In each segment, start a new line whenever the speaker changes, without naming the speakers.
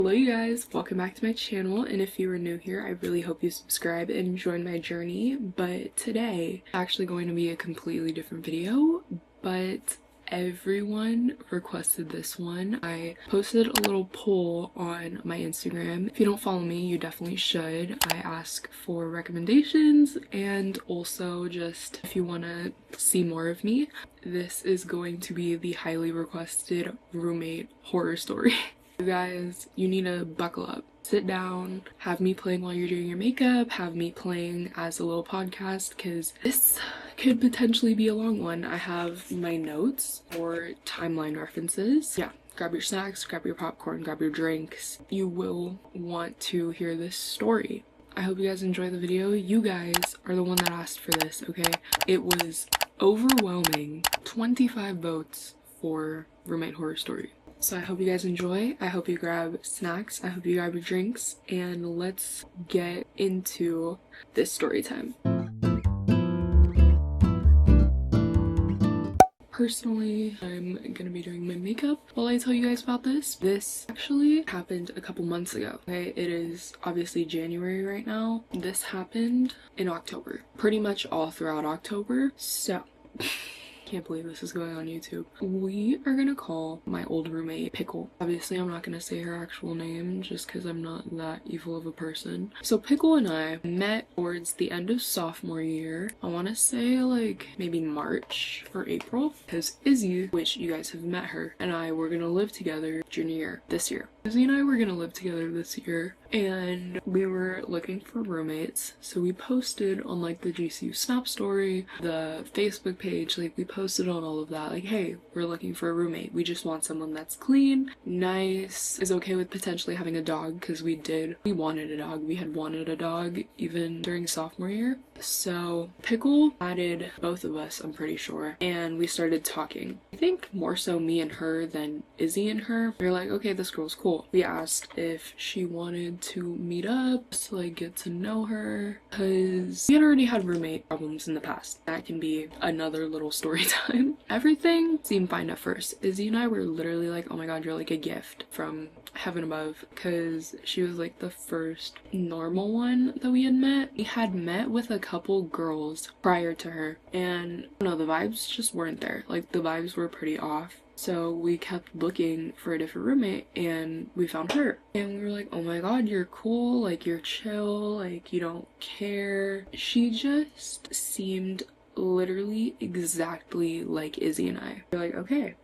Hello you guys, welcome back to my channel, and if you are new here, I really hope you subscribe and join my journey. But today, actually going to be a completely different video, but everyone requested this one. I posted a little poll on my Instagram. If you don't follow me, you definitely should. I ask for recommendations and also just if you want to see more of me. This is going to be the highly requested roommate horror story. You guys, you need to buckle up. Sit down, have me playing while you're doing your makeup, have me playing as a little podcast, because this could potentially be a long one. I have my notes or timeline references. Yeah, grab your snacks, grab your popcorn, grab your drinks. You will want to hear this story. I hope you guys enjoy the video. You guys are the one that asked for this, okay? It was overwhelming. 25 votes for roommate horror story. So I hope you guys enjoy. I hope you grab snacks. I hope you grab your drinks, and let's get into this story time. Personally, I'm gonna be doing my makeup while I tell you guys about this. This actually happened a couple months ago. Okay, it is obviously January right now. This happened in October, pretty much all throughout October. So can't believe this is going on YouTube. We are gonna call my old roommate Pickle. Obviously, I'm not gonna say her actual name just because I'm not that evil of a person. So Pickle and I met towards the end of sophomore year. I want to say like maybe March or April, because Izzy, which you guys have met her, and I were gonna live together junior year this year. Izzy and I were gonna live together this year, and we were looking for roommates. So we posted on like the GCU Snap story, the Facebook page, like we posted on all of that, like, hey, we're looking for a roommate. We just want someone that's clean, nice, is okay with potentially having a dog, because we wanted a dog. We had wanted a dog even during sophomore year. So Pickle added both of us, I'm pretty sure, and we started talking. I think more so me and her than Izzy and her. We were like, okay, this girl's cool. We asked if she wanted to meet up to like get to know her, because we had already had roommate problems in the past. That can be another little story time. Everything seemed fine at first. Izzy and I were literally like, oh my god, you're like a gift from heaven above, because she was like the first normal one that we had met. We had met with a couple girls prior to her, and I don't know, the vibes just weren't there. Like the vibes were pretty off. So we kept looking for a different roommate, and we found her. And we were like, oh my god, you're cool, like you're chill, like you don't care. She just seemed literally exactly like Izzy and I. We're like, okay,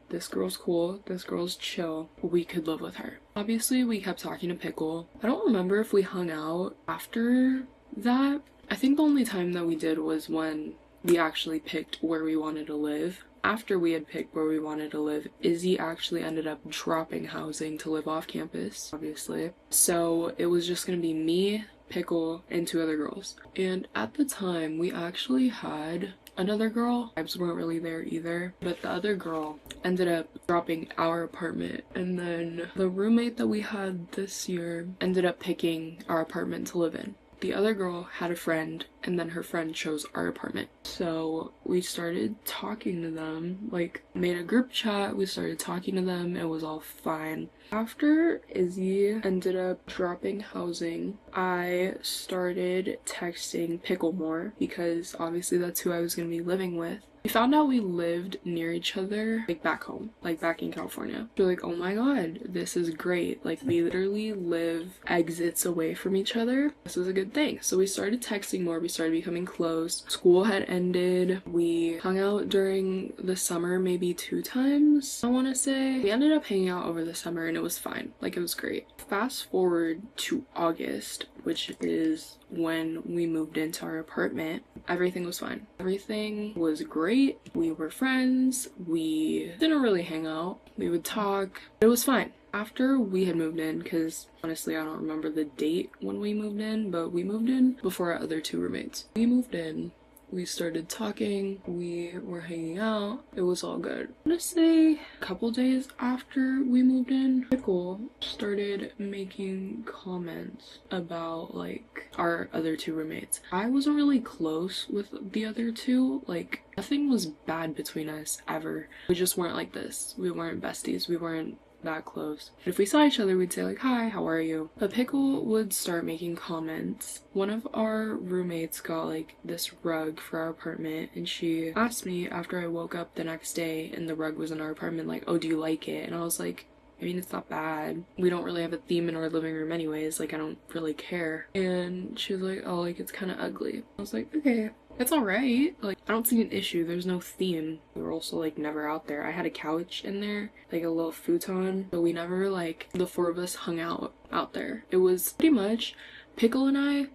this girl's cool, this girl's chill, we could live with her. Obviously, we kept talking to Pickle. I don't remember if we hung out after that. I think the only time that we did was when we actually picked where we wanted to live. After we had picked where we wanted to live, Izzy actually ended up dropping housing to live off campus, obviously. So it was just gonna be me, Pickle, and two other girls. And at the time, we actually had another girl. Vibes weren't really there either, but the other girl ended up dropping our apartment, and then the roommate that we had this year ended up picking our apartment to live in. The other girl had a friend, and then her friend chose our apartment. So we started talking to them, like made a group chat, we started talking to them, it was all fine. After Izzy ended up dropping housing, I started texting Pickle more, because obviously that's who I was going to be living with. We found out we lived near each other, like back home, like back in California. We're like, oh my god, this is great. Like we literally live exits away from each other. This is a good thing. So we started texting more, we started becoming close. School had ended. We hung out during the summer maybe 2 times, I want to say. We ended up hanging out over the summer, and it was fine. Like it was great. Fast forward to August, which is when we moved into our apartment. Everything was fine. Everything was great. We were friends. We didn't really hang out. We would talk. It was fine. After we had moved in, because honestly I don't remember the date when we moved in, but we moved in before our other 2 roommates. We moved in. We started talking, we were hanging out, it was all good. I'm gonna say a couple days after we moved in, Pickle started making comments about like our other 2 roommates. I wasn't really close with the other 2, like nothing was bad between us ever. We just weren't like this. We weren't besties, we weren't that close. If we saw each other, we'd say like, hi, how are you? But Pickle would start making comments. One of our roommates got like this rug for our apartment, and she asked me after I woke up the next day and the rug was in our apartment, like, oh, do you like it? And I was like, I mean, it's not bad. We don't really have a theme in our living room anyways, like, I don't really care. And she was like, oh, like, it's kind of ugly. I was like, okay, it's alright. Like, I don't see an issue. There's no theme. We were also, like, never out there. I had a couch in there, like a little futon, but we never, like, the four of us hung out there. It was pretty much Pickle and I,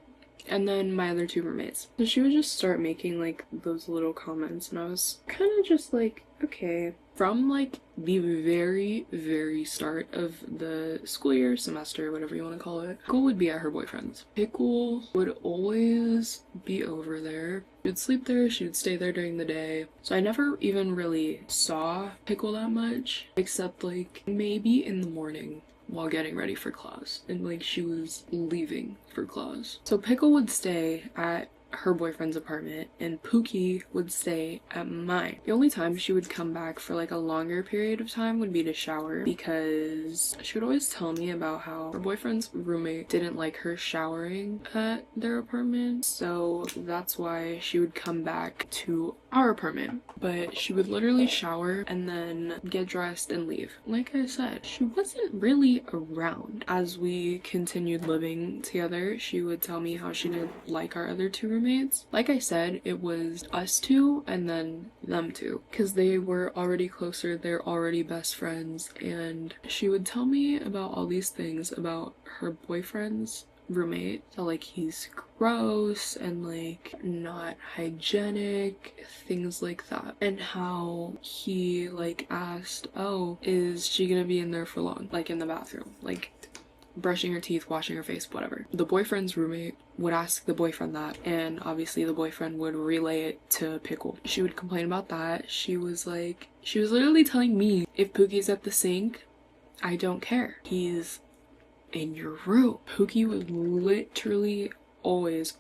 and then my other two roommates. So she would just start making, like, those little comments, and I was kind of just like, okay. From, like, the very, very start of the school year, semester, whatever you want to call it, Pickle would be at her boyfriend's. Pickle would always be over there. She would sleep there, she would stay there during the day. So I never even really saw Pickle that much, except, like, maybe in the morning while getting ready for class. And, like, she was leaving for class. So Pickle would stay at her boyfriend's apartment and Pookie would stay at mine. The only time she would come back for like a longer period of time would be to shower, because she would always tell me about how her boyfriend's roommate didn't like her showering at their apartment, so that's why she would come back to our apartment. But she would literally shower and then get dressed and leave. Like I said, she wasn't really around. As we continued living together, she would tell me how she didn't like our other two roommates. Like I said, it was us two and then them two, because they were already closer, they're already best friends, and she would tell me about all these things about her boyfriend's roommate. So like, he's gross and like not hygienic, things like that, and how he like asked, oh, is she gonna be in there for long, like in the bathroom, like brushing her teeth, washing her face, whatever. The boyfriend's roommate would ask the boyfriend that, and obviously the boyfriend would relay it to Pickle. She would complain about that. She was literally telling me, if Pookie's at the sink, I don't care, he's in your room. Pookie would literally always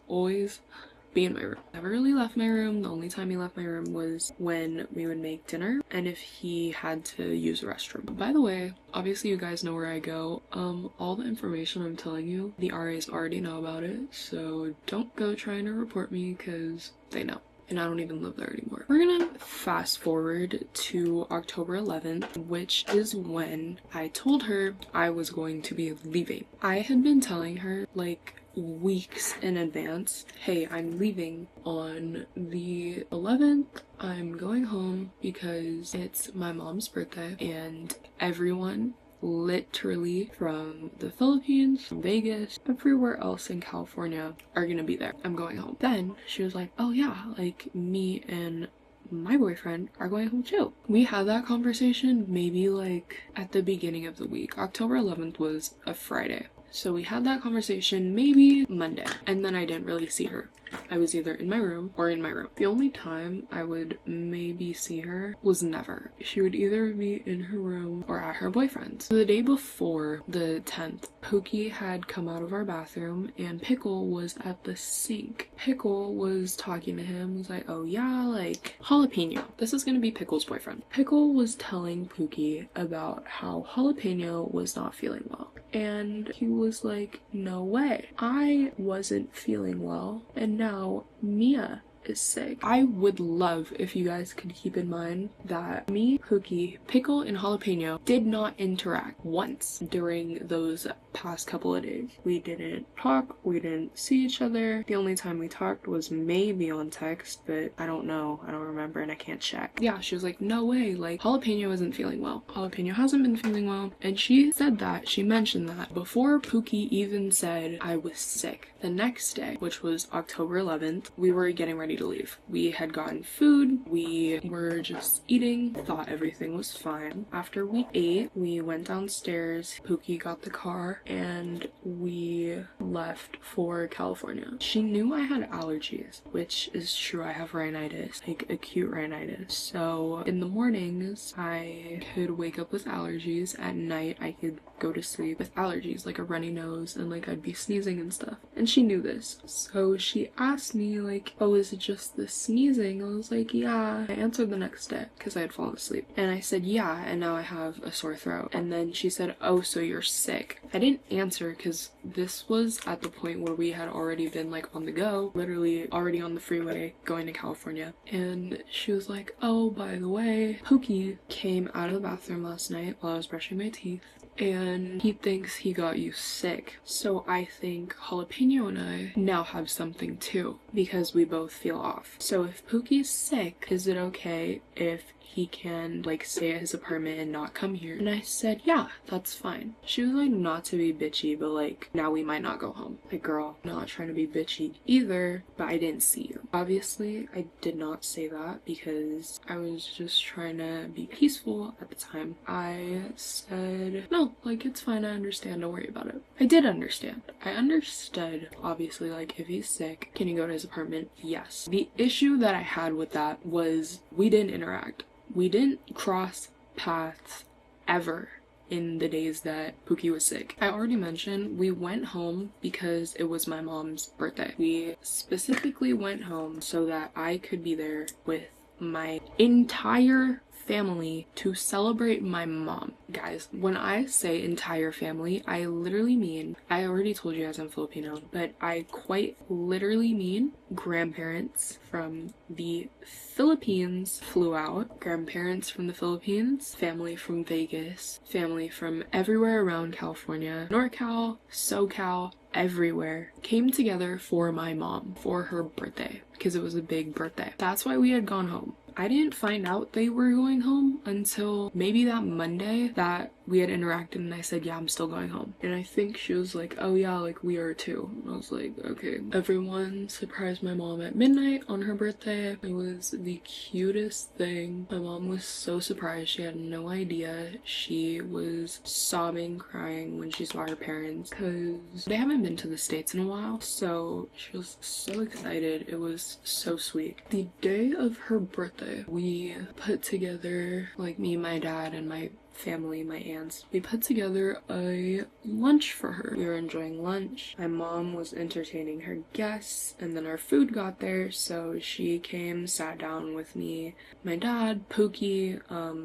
be in my room. Never really left my room. The only time he left my room was when we would make dinner and if he had to use the restroom. By the way, obviously you guys know where I go. All the information I'm telling you, the RAs already know about it, so don't go trying to report me because they know. And I don't even live there anymore. We're gonna fast forward to October 11th, which is when I told her I was going to be leaving. I had been telling her like weeks in advance, hey, I'm leaving on the 11th. I'm going home because it's my mom's birthday and everyone literally from the Philippines, from Vegas, everywhere else in California are gonna be there. I'm going home. Then she was like, oh yeah, like me and my boyfriend are going home too. We had that conversation maybe like at the beginning of the week. October 11th was a Friday. So we had that conversation maybe Monday, and then I didn't really see her. I was either in my room or in my room. The only time I would maybe see her was never. She would either be in her room or at her boyfriend's. So the day before the 10th, Pookie had come out of our bathroom and Pickle was at the sink. Pickle was talking to him, was like, oh yeah, like Jalapeno. This is gonna be Pickle's boyfriend. Pickle was telling Pookie about how Jalapeno was not feeling well. And he was like, no way. I wasn't feeling well, and now Mia is sick. I would love if you guys could keep in mind that me, Pookie, Pickle, and Jalapeno did not interact once during those past couple of days. We didn't talk, we didn't see each other. The only time we talked was maybe on text, but I don't know, I don't remember, and I can't check. Yeah, she was like, no way, like Jalapeno isn't feeling well. Jalapeno hasn't been feeling well, and she said that, she mentioned that before Pookie even said I was sick. The next day, which was October 11th, we were getting ready to leave. We had gotten food, we were just eating, thought everything was fine. After we ate, we went downstairs, Pookie got the car, and we left for California. She knew I had allergies, which is true. I have rhinitis, like acute rhinitis. So in the mornings I could wake up with allergies. At night I could go to sleep with allergies, like a runny nose, and like I'd be sneezing and stuff. And she knew this. So she asked me like, oh, is it just the sneezing? I was like, yeah. I answered the next day because I had fallen asleep. And I said, yeah, and now I have a sore throat. And then she said, oh, so you're sick. I didn't answer because this was at the point where we had already been like on the go, literally already on the freeway going to California. And she was like, oh, by the way, Pookie came out of the bathroom last night while I was brushing my teeth, and he thinks he got you sick. So I think Jalapeno and I now have something too, because we both feel off. So if Pookie's sick, is it okay if he can like stay at his apartment and not come here? And I said, yeah, that's fine. She was like, not to be bitchy, but like, now we might not go home. Like, girl, not trying to be bitchy either, but I didn't see you. Obviously I did not say that because I was just trying to be peaceful at the time. I said, no, like, it's fine, I understand, don't worry about it. I did understand. I understood, obviously, like, if he's sick, can you go to his apartment? Yes. The issue that I had with that was we didn't interact. We didn't cross paths ever in the days that Pookie was sick. I already mentioned we went home because it was my mom's birthday. We specifically went home so that I could be there with my entire family to celebrate my mom. Guys, when I say entire family, I literally mean, I already told you guys I'm Filipino, but I quite literally mean grandparents from the Philippines flew out, grandparents from the Philippines, family from Vegas, family from everywhere around California, NorCal, SoCal, everywhere came together for my mom for her birthday because it was a big birthday. That's why we had gone home. I didn't find out they were going home until maybe that Monday that we had interacted, and I said, yeah, I'm still going home. And I think she was like, oh yeah, like we are too. And I was like, okay. Everyone surprised my mom at midnight on her birthday. It was the cutest thing. My mom was so surprised. She had no idea. She was sobbing, crying when she saw her parents because they haven't been to the States in a while. So she was so excited. It was so sweet. The day of her birthday, we put together, like me, my dad, and my family, my aunts, we put together a lunch for her. We were enjoying lunch. My mom was entertaining her guests, and then our food got there, so she came, sat down with me, my dad, Pookie,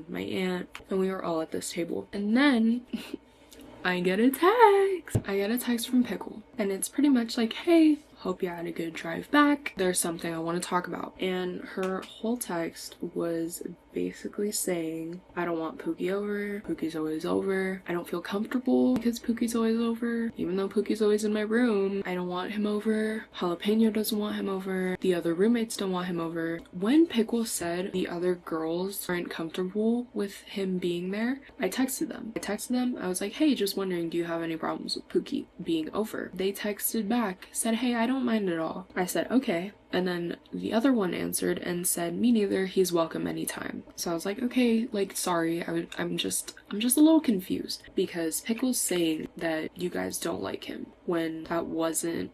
my aunt, and we were all at this table. And then I get a text from Pickle, and it's pretty much like, hey, hope you had a good drive back. There's something I want to talk about. And her whole text was basically saying, I don't want Pookie over. Pookie's always over. I don't feel comfortable because Pookie's always over. Even though Pookie's always in my room, I don't want him over. Jalapeno doesn't want him over. The other roommates don't want him over. When Pickle said the other girls aren't comfortable with him being there, I texted them. I was like, hey, just wondering, do you have any problems with Pookie being over? They texted back, said, hey, I don't mind at all. I said, okay. And then the other one answered and said, me neither, he's welcome anytime. So I was like, okay, like, sorry, I'm just a little confused because Pickle's saying that you guys don't like him when that wasn't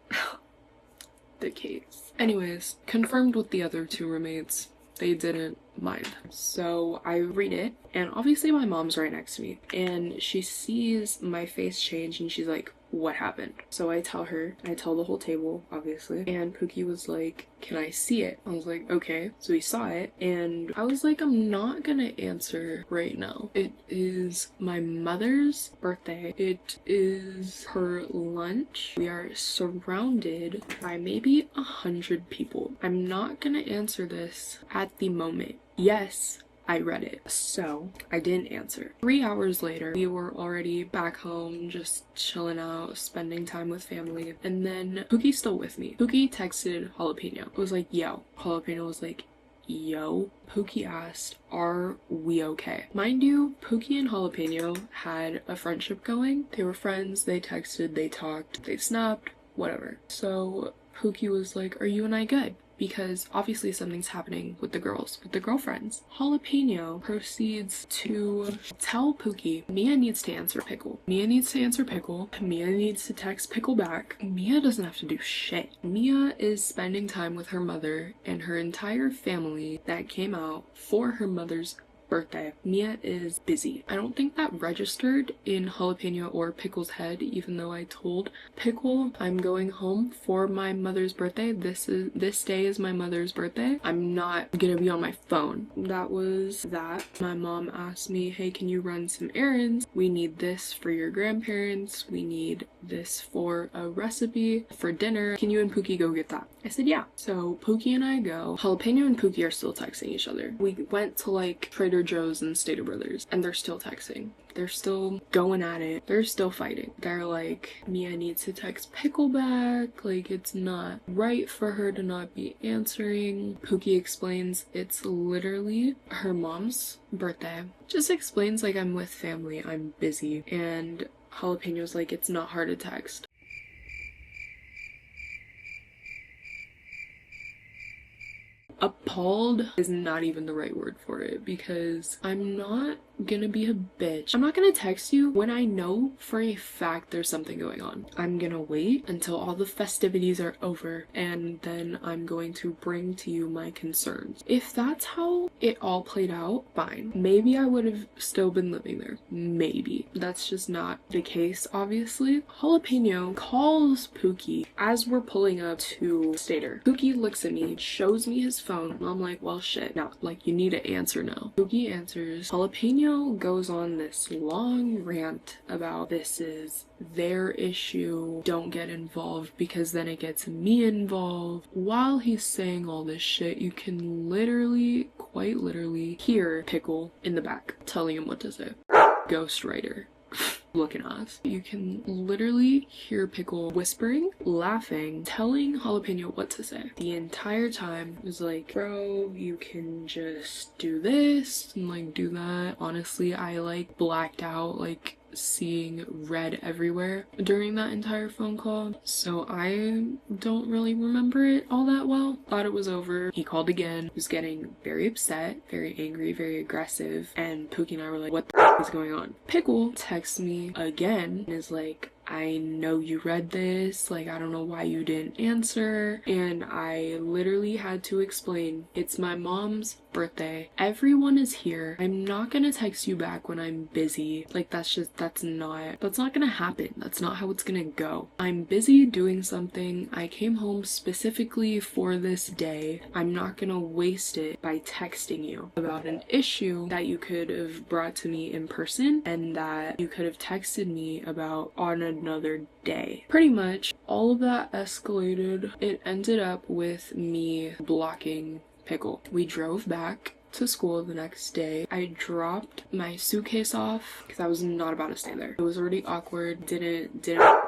the case. Anyways, confirmed with the other two roommates, they didn't mind. So I read it, and obviously my mom's right next to me, and she sees my face change and she's like, what happened? So I tell the whole table, obviously, and Pookie was like, can I see it? I was like, okay. So we saw it, and I was like, I'm not gonna answer right now. It is my mother's birthday. It is her lunch. We are surrounded by maybe 100 people. I'm not gonna answer this at the moment. Yes, I read it, so I didn't answer. 3 hours later, we were already back home, just chilling out, spending time with family, and then Pookie's still with me. Pookie texted Jalapeno. It was like, yo. Jalapeno was like, yo. Pookie asked, are we okay? Mind you, Pookie and Jalapeno had a friendship going. They were friends, they texted, they talked, they snapped, whatever. So Pookie was like, are you and I good? because obviously something's happening with the girls, with the girlfriends. Jalapeno proceeds to tell Pookie, Mia needs to answer Pickle. Mia needs to answer Pickle. Mia needs to text Pickle back. Mia doesn't have to do shit. Mia is spending time with her mother and her entire family that came out for her mother's birthday. Mia is busy. I don't think that registered in Jalapeno or Pickle's head, even though I told Pickle I'm going home for my mother's birthday. This day is my mother's birthday. I'm not gonna be on my phone. That was that. My mom asked me, hey, can you run some errands? We need this for your grandparents. We need this for a recipe for dinner. Can you and Pookie go get that? I said, yeah. So Pookie and I go. Jalapeno and Pookie are still texting each other. We went to like Trader Joe's and Stater Brothers, and they're still texting. They're still going at it. They're still fighting. They're like, Mia needs to text Pickle back. Like, it's not right for her to not be answering. Pookie explains it's literally her mom's birthday. Just explains like, I'm with family, I'm busy. And Jalapeno's like, it's not hard to text. Appalled is not even the right word for it, because I'm not gonna be a bitch. I'm not gonna text you when I know for a fact there's something going on. I'm gonna wait until all the festivities are over, and then I'm going to bring to you my concerns. If that's how it all played out, fine. Maybe I would have still been living there. Maybe. That's just not the case, obviously. Jalapeno calls Pookie as we're pulling up to Stater. Pookie looks at me, shows me his phone, and I'm like, well, shit. Now, like, you need to answer now. Pookie answers. Jalapeno goes on this long rant about this is their issue, don't get involved because then it gets me involved. While he's saying all this shit, you can literally, quite literally, hear Pickle in the back telling him what to say. Ghostwriter. Looking at us. You can literally hear Pickle whispering, laughing, telling Jalapeno what to say. The entire time it was like, bro, you can just do this and like do that. Honestly, I like blacked out, like seeing red everywhere during that entire phone call, so I don't really remember it all that well. Thought it was over. He called again, was getting very upset, very angry, very aggressive, and Pookie and I were like, what the f is going on? Pickle texts me again and is like, I know you read this, like, I don't know why you didn't answer. And I literally had to explain, it's my mom's birthday. Everyone is here. I'm not gonna text you back when I'm busy. Like, that's not gonna happen. That's not how it's gonna go. I'm busy doing something. I came home specifically for this day. I'm not gonna waste it by texting you about an issue that you could have brought to me in person and that you could have texted me about on another day. Pretty much all of that escalated. It ended up with me blocking Pickle. We drove back to school the next day. I dropped my suitcase off because I was not about to stay there. It was already awkward. Didn't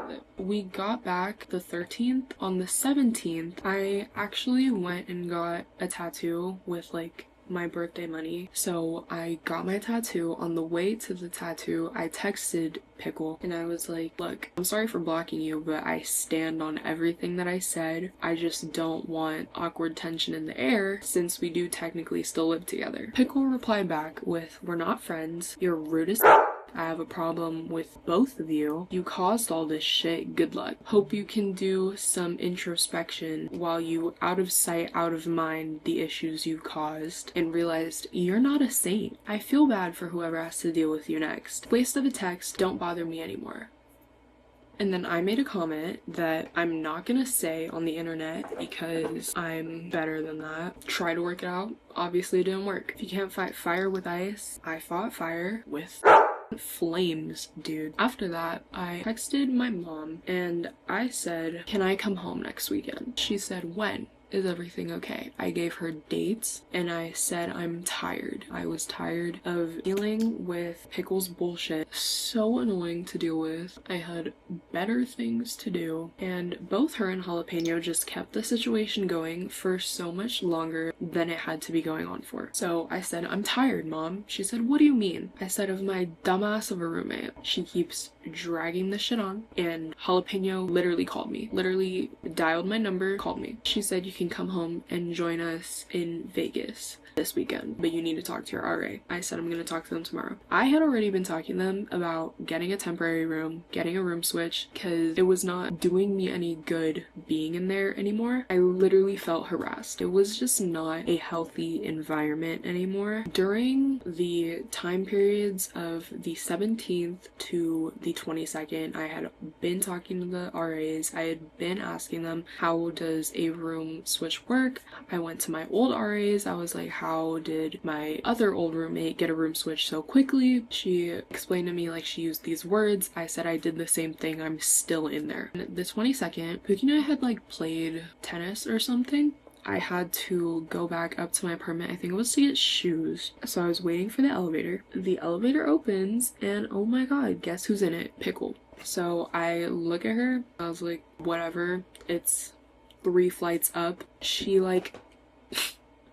with it. We got back the 13th. On the 17th, I actually went and got a tattoo with like my birthday money. So I got my tattoo. On the way to the tattoo, I texted Pickle and I was like, look, I'm sorry for blocking you, but I stand on everything that I said. I just don't want awkward tension in the air since we do technically still live together. Pickle replied back with, we're not friends. You're rude as I have a problem with both of you. You caused all this shit. Good luck. Hope you can do some introspection while you out of sight, out of mind the issues you caused and realized you're not a saint. I feel bad for whoever has to deal with you next. Waste of a text. Don't bother me anymore. And then I made a comment that I'm not gonna say on the internet because I'm better than that. Try to work it out. Obviously it didn't work. If you can't fight fire with ice, I fought fire with flames, dude. After that, I texted my mom and I said, can I come home next weekend? She said, when? Is everything okay? I gave her dates and I said I'm tired. I was tired of dealing with Pickle's bullshit. So annoying to deal with. I had better things to do, and both her and Jalapeno just kept the situation going for so much longer than it had to be going on for. So I said, I'm tired, Mom. She said, what do you mean? I said, of my dumbass of a roommate. She keeps dragging the shit on, and Jalapeno literally called me, literally dialed my number, called me. She said, you can come home and join us in Vegas this weekend, but you need to talk to your RA. I said, I'm gonna talk to them tomorrow. I had already been talking to them about getting a temporary room, getting a room switch, because it was not doing me any good being in there anymore. I literally felt harassed. It was just not a healthy environment anymore. During the time periods of the 17th to the 22nd, I had been talking to the RAs. I had been asking them, how does a room switch work? I went to my old RAs. I was like, how did my other old roommate get a room switch so quickly? She explained to me like she used these words. I said I did the same thing. I'm still in there. And the 22nd, Pookie and I had like played tennis or something. I had to go back up to my apartment. I think it was to get shoes. So I was waiting for the elevator. The elevator opens and oh my god, guess who's in it? Pickle. So I look at her. I was like, whatever. It's 3 flights up. She like...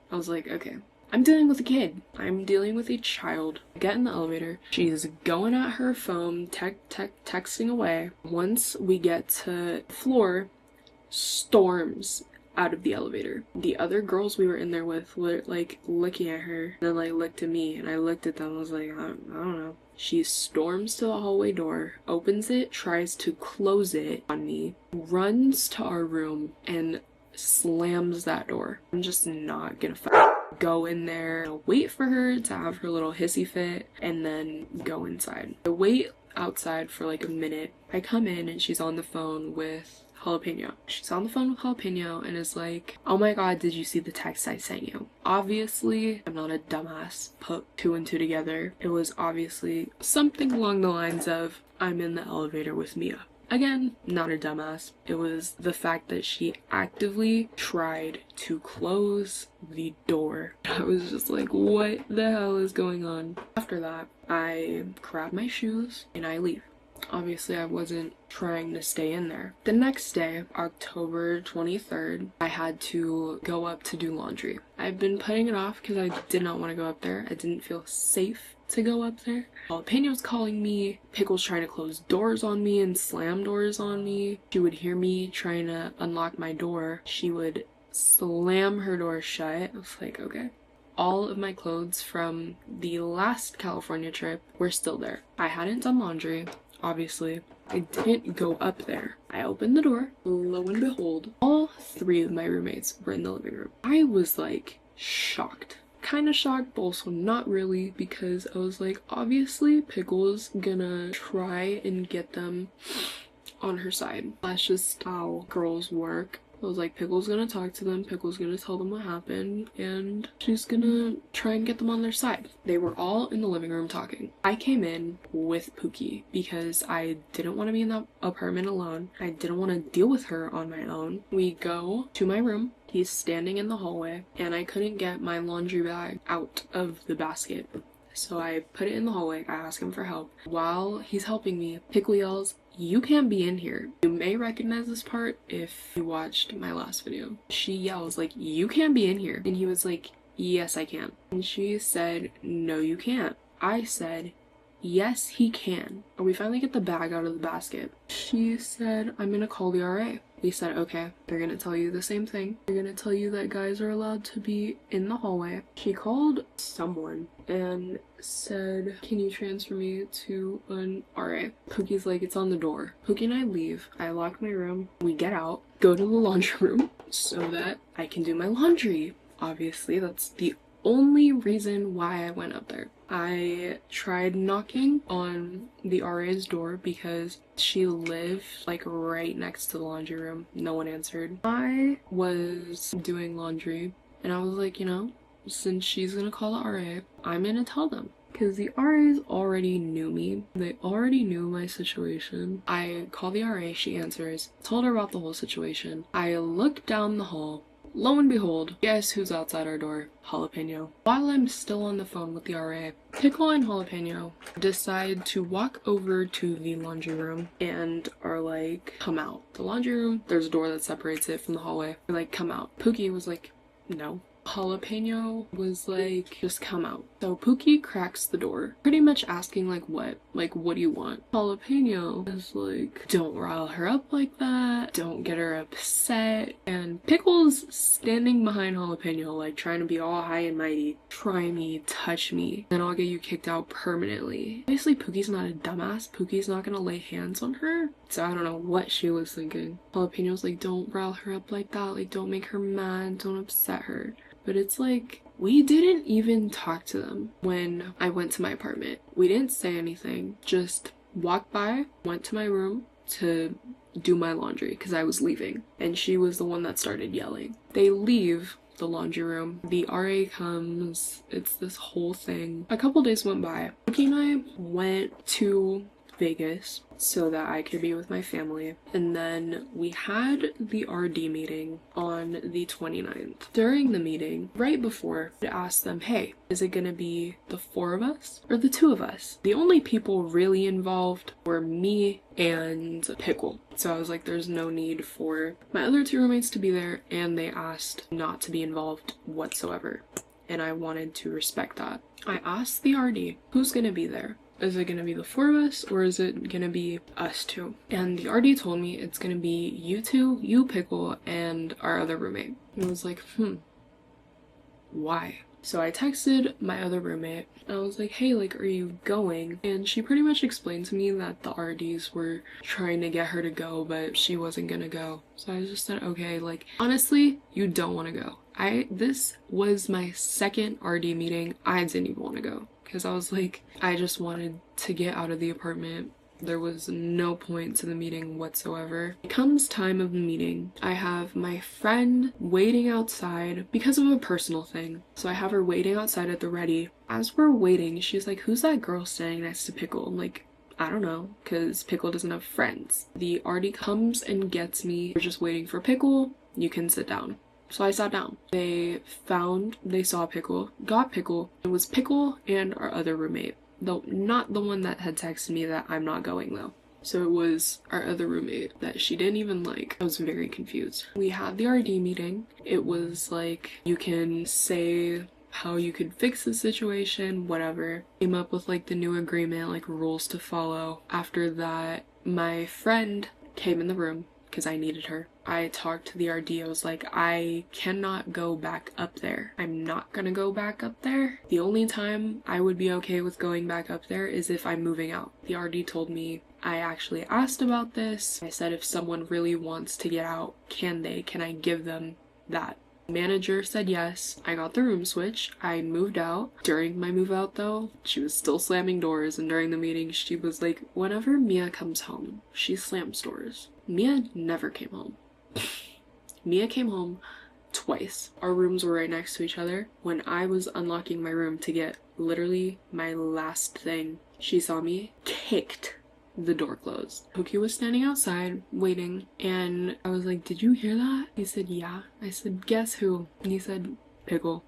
I was like, okay. I'm dealing with a kid. I'm dealing with a child. I get in the elevator. She's going at her phone, texting away. Once we get to the floor, storms out of the elevator. The other girls we were in there with were like looking at her and then like looked at me, and I looked at them. I was like, I don't know. She storms to the hallway door, opens it, tries to close it on me, runs to our room and slams that door. I'm just not gonna go in there, wait for her to have her little hissy fit, and then go inside. I wait outside for like a minute. I come in and she's on the phone with Jalapeno. She's on the phone with Jalapeno and is like, oh my god, did you see the text I sent you? Obviously, I'm not a dumbass. Put 2 and 2 together. It was obviously something along the lines of, I'm in the elevator with Mia. Again, not a dumbass. It was the fact that she actively tried to close the door. I was just like, what the hell is going on? After that, I grab my shoes and I leave. Obviously, I wasn't trying to stay in there. The next day, October 23rd, I had to go up to do laundry. I've been putting it off because I did not want to go up there. I didn't feel safe to go up there. Jalapeno's calling me. Pickle's trying to close doors on me and slam doors on me. She would hear me trying to unlock my door. She would slam her door shut. I was like, okay. All of my clothes from the last California trip were still there. I hadn't done laundry. Obviously, I didn't go up there. I opened the door. Lo and behold, all 3 of my roommates were in the living room. I was like shocked. Kind of shocked, but also not really, because I was like, obviously Pickle's gonna try and get them on her side. That's just how girls work. I was like, Pickle's gonna talk to them, Pickle's gonna tell them what happened, and she's gonna try and get them on their side. They were all in the living room talking. I came in with Pookie because I didn't want to be in that apartment alone. I didn't want to deal with her on my own. We go to my room. He's standing in the hallway, and I couldn't get my laundry bag out of the basket. So I put it in the hallway. I ask him for help. While he's helping me, Pickle yells, "You can't be in here." You may recognize this part if you watched my last video. She yells like, "You can't be in here." And he was like, "Yes, I can." And she said, "No, you can't." I said, "Yes, he can." And we finally get the bag out of the basket. She said, "I'm gonna call the RA." We said, okay, they're gonna tell you the same thing. They're gonna tell you that guys are allowed to be in the hallway. She called someone and said, "Can you transfer me to an RA?" Pookie's like, "It's on the door." Pookie and I leave. I lock my room. We get out, go to the laundry room so that I can do my laundry. Obviously, that's the only reason why I went up there. I tried knocking on the RA's door because she lived like right next to the laundry room. No one answered. I was doing laundry and I was like, you know, since she's gonna call the RA, I'm gonna tell them. Because the RAs already knew me. They already knew my situation. I call the RA, she answers, told her about the whole situation. I look down the hall. Lo and behold, guess who's outside our door? Jalapeno. While I'm still on the phone with the RA, Pickle and Jalapeno decide to walk over to the laundry room and are like, come out. The laundry room, there's a door that separates it from the hallway. They're like, come out. Pookie was like, no. Jalapeno was like, just come out. So Pookie cracks the door, pretty much asking like, what do you want? Jalapeno is like, don't rile her up like that, don't get her upset. And Pickle's standing behind Jalapeno, like trying to be all high and mighty. Try me, touch me, and I'll get you kicked out permanently. Obviously Pookie's not a dumbass. Pookie's not gonna lay hands on her. So I don't know what she was thinking. Jalapeno's like, don't rile her up like that, like don't make her mad, don't upset her. But it's like, we didn't even talk to them when I went to my apartment. We didn't say anything, just walked by, went to my room to do my laundry because I was leaving. And she was the one that started yelling. They leave the laundry room. The RA comes. It's this whole thing. A couple days went by. Cookie and I went to Vegas so that I could be with my family, and then we had the RD meeting on the 29th. During the meeting, right before, I asked them, hey, is it gonna be the 4 of us or the 2 of us? The only people really involved were me and Pickle. So I was like, there's no need for my other 2 roommates to be there, and they asked not to be involved whatsoever, and I wanted to respect that. I asked the RD, who's gonna be there? Is it gonna be the 4 of us, or is it gonna be us 2? And the RD told me it's gonna be you 2, you Pickle, and our other roommate. And I was like, why? So I texted my other roommate, and I was like, hey, like, are you going? And she pretty much explained to me that the RDs were trying to get her to go, but she wasn't gonna go. So I just said, okay, like, honestly, you don't wanna go. This was my second RD meeting. I didn't even wanna go. Because I was like, I just wanted to get out of the apartment. There was no point to the meeting whatsoever. It comes time of the meeting. I have my friend waiting outside because of a personal thing. So I have her waiting outside at the ready. As we're waiting, she's like, who's that girl standing next to Pickle? I'm like, I don't know, because Pickle doesn't have friends. The RD comes and gets me. We're just waiting for Pickle. You can sit down. So I sat down. They saw Pickle, got Pickle. It was Pickle and our other roommate. Though not the one that had texted me that I'm not going though. So it was our other roommate that she didn't even like. I was very confused. We had the RD meeting. It was like, you can say how you could fix the situation, whatever. Came up with like the new agreement, like rules to follow. After that, my friend came in the room because I needed her. I talked to the RD. I was like, I cannot go back up there. I'm not gonna go back up there. The only time I would be okay with going back up there is if I'm moving out. The RD told me, I actually asked about this. I said, if someone really wants to get out, can I give them that? Manager said yes. I got the room switch. I moved out. During my move out though, she was still slamming doors, and during the meeting she was like, whenever Mia comes home, she slams doors. Mia never came home. Mia came home twice. Our rooms were right next to each other. When I was unlocking my room to get literally my last thing, she saw me, kicked the door closed. Pookie was standing outside waiting, and I was like, did you hear that? He said, yeah. I said, guess who? And he said, Pickle.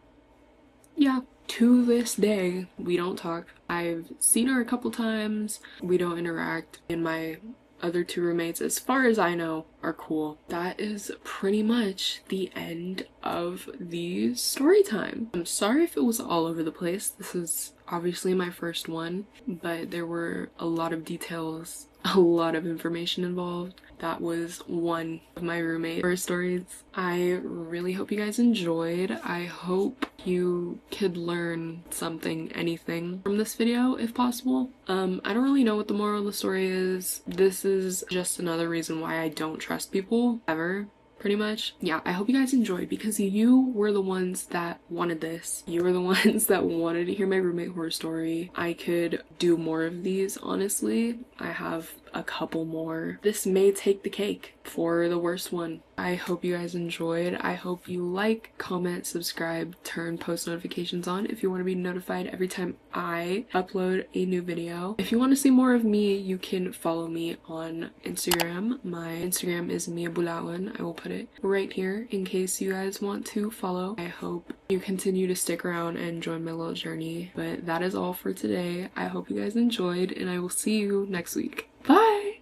Yeah. To this day, we don't talk. I've seen her a couple times. We don't interact. And my other 2 roommates, as far as I know, are cool. That is pretty much the end of the story time. I'm sorry if it was all over the place. This is obviously my first one, but there were a lot of details, a lot of information involved. That was one of my roommate horror stories. I really hope you guys enjoyed. I hope you could learn something, anything from this video if possible. I don't really know what the moral of the story is. This is just another reason why I don't trust people ever. Pretty much. Yeah, I hope you guys enjoyed, because you were the ones that wanted this. You were the ones that wanted to hear my roommate horror story. I could do more of these, honestly. I have a couple more. This may take the cake for the worst one. I hope you guys enjoyed. I hope you like, comment, subscribe, turn post notifications on if you want to be notified every time I upload a new video. If you want to see more of me, you can follow me on Instagram. My Instagram is miabulaon. I will put it right here in case you guys want to follow. I hope you continue to stick around and join my little journey. But that is all for today. I hope you guys enjoyed, and I will see you next week. Bye!